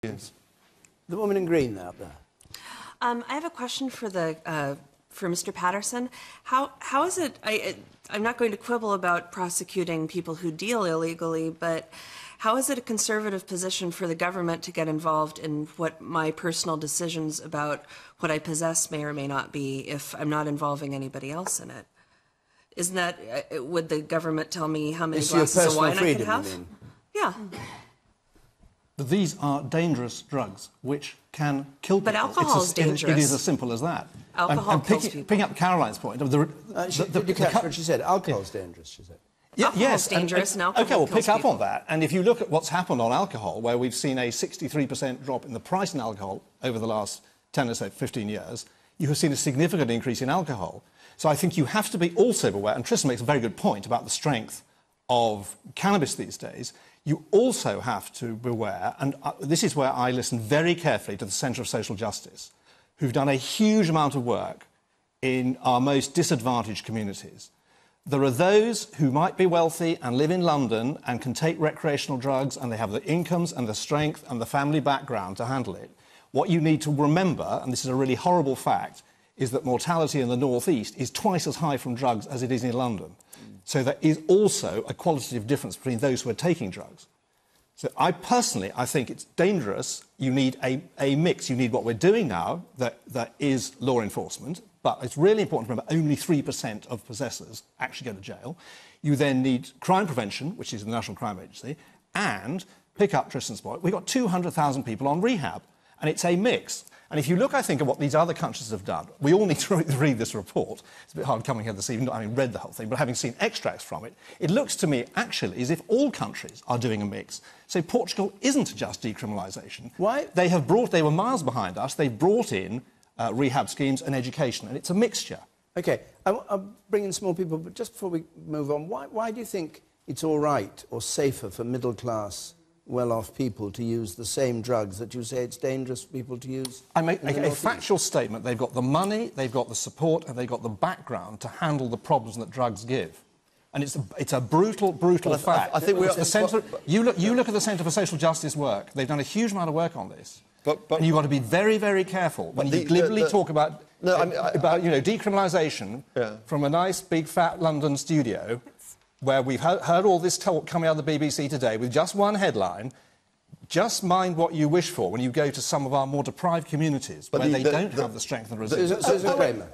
Yes. The woman in green out there. I have a question for Mr. Patterson. How is it? I'm not going to quibble about prosecuting people who deal illegally, but how is it a conservative position for the government to get involved in what my personal decisions about what I possess may or may not be if I'm not involving anybody else in it? Isn't that, would the government tell me how many glasses of wine I could have? You mean? Yeah. But these are dangerous drugs which can kill people. But alcohol is dangerous. It is as simple as that. Alcohol kills people. Picking up Caroline's point, did you catch what she said? Alcohol's dangerous, she said. Alcohol's dangerous and alcohol OK, well, kills pick up people. on that. And if you look at what's happened on alcohol, where we've seen a 63% drop in the price in alcohol over the last 10 or so, 15 years, you have seen a significant increase in alcohol. So I think you have to be also aware, and Tristan makes a very good point about the strength of cannabis these days. You also have to be aware, and this is where I listen very carefully to the Centre of Social Justice, who've done a huge amount of work in our most disadvantaged communities. There are those who might be wealthy and live in London and can take recreational drugs, and they have the incomes and the strength and the family background to handle it. What you need to remember, and this is a really horrible fact, is that mortality in the North East is twice as high from drugs as it is in London. So there is also a qualitative difference between those who are taking drugs. So I think it's dangerous. You need a mix. You need what we're doing now, that is law enforcement, but it's really important to remember only 3% of possessors actually go to jail. You then need crime prevention, which is the National Crime Agency, and pick up Tristan's point. We've got 200,000 people on rehab, and it's a mix. And if you look, I think, at what these other countries have done, we all need to read this report. It's a bit hard coming here this evening, not having read the whole thing, but having seen extracts from it, it looks to me, actually, as if all countries are doing a mix. So Portugal isn't just decriminalisation. Why? They were miles behind us. They've brought in rehab schemes and education, and it's a mixture. OK, I'm bringing some more people, but just before we move on, why do you think it's all right or safer for middle-class, well-off people to use the same drugs that you say it's dangerous for people to use? I make a factual statement. They've got the money, they've got the support, and they've got the background to handle the problems that drugs give. And it's a brutal fact. I think you look at the Centre for Social Justice work. They've done a huge amount of work on this. But and you've got to be very, very careful when you glibly talk about decriminalisation from a nice, big, fat London studio, where we've heard all this talk coming out of the BBC today with just one headline. Just mind what you wish for when you go to some of our more deprived communities where they don't have the strength and resilience.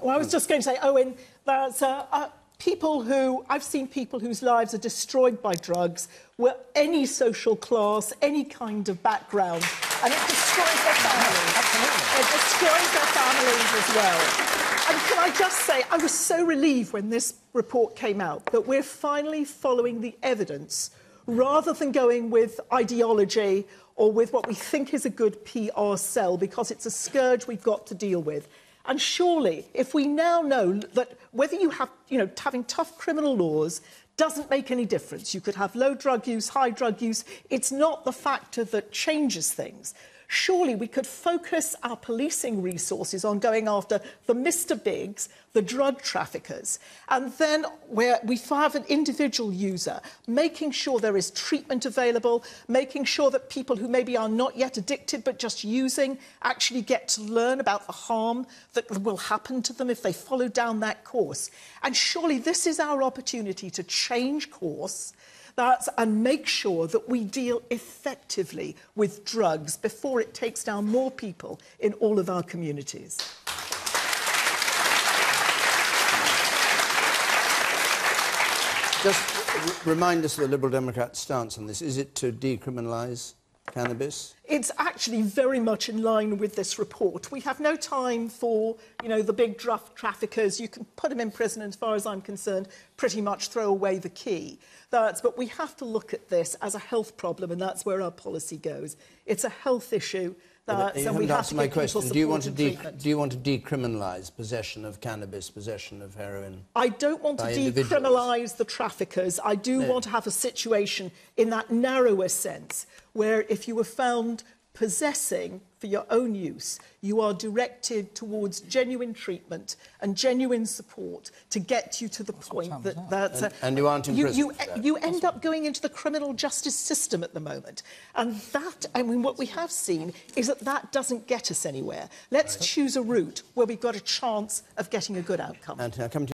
Well, I was just going to say, Owen, there's I've seen people whose lives are destroyed by drugs, were any social class, any kind of background, and it destroys their families. Absolutely. It destroys their families as well. And can I just say, I was so relieved when this report came out that we're finally following the evidence rather than going with ideology or with what we think is a good PR sell, because it's a scourge we've got to deal with. And surely, if we now know that whether you have, having tough criminal laws doesn't make any difference. You could have low drug use, high drug use. It's not the factor that changes things. Surely we could focus our policing resources on going after the Mr. Bigs, the drug traffickers, and then where we have an individual user, making sure there is treatment available, making sure that people who maybe are not yet addicted but just using actually get to learn about the harm that will happen to them if they follow down that course. And surely this is our opportunity to change course and make sure that we deal effectively with drugs before it takes down more people in all of our communities. Just remind us of the Liberal Democrat stance on this. Is it to decriminalise cannabis? It's actually very much in line with this report. We have no time for, the big drug traffickers. You can put them in prison, and as far as I'm concerned, pretty much throw away the key. But we have to look at this as a health problem, and that's where our policy goes. It's a health issue. You haven't answered my question. Do you want to decriminalise possession of cannabis, possession of heroin? I don't want to decriminalise the traffickers. I do want to have a situation in that narrower sense where if you were found possessing for your own use. You are directed towards genuine treatment and genuine support to get you to the point that and you aren't in prison. You end up going into the criminal justice system at the moment. And that, I mean, what we have seen is that that doesn't get us anywhere. Let's choose a route where we've got a chance of getting a good outcome. Anthony, I'll come to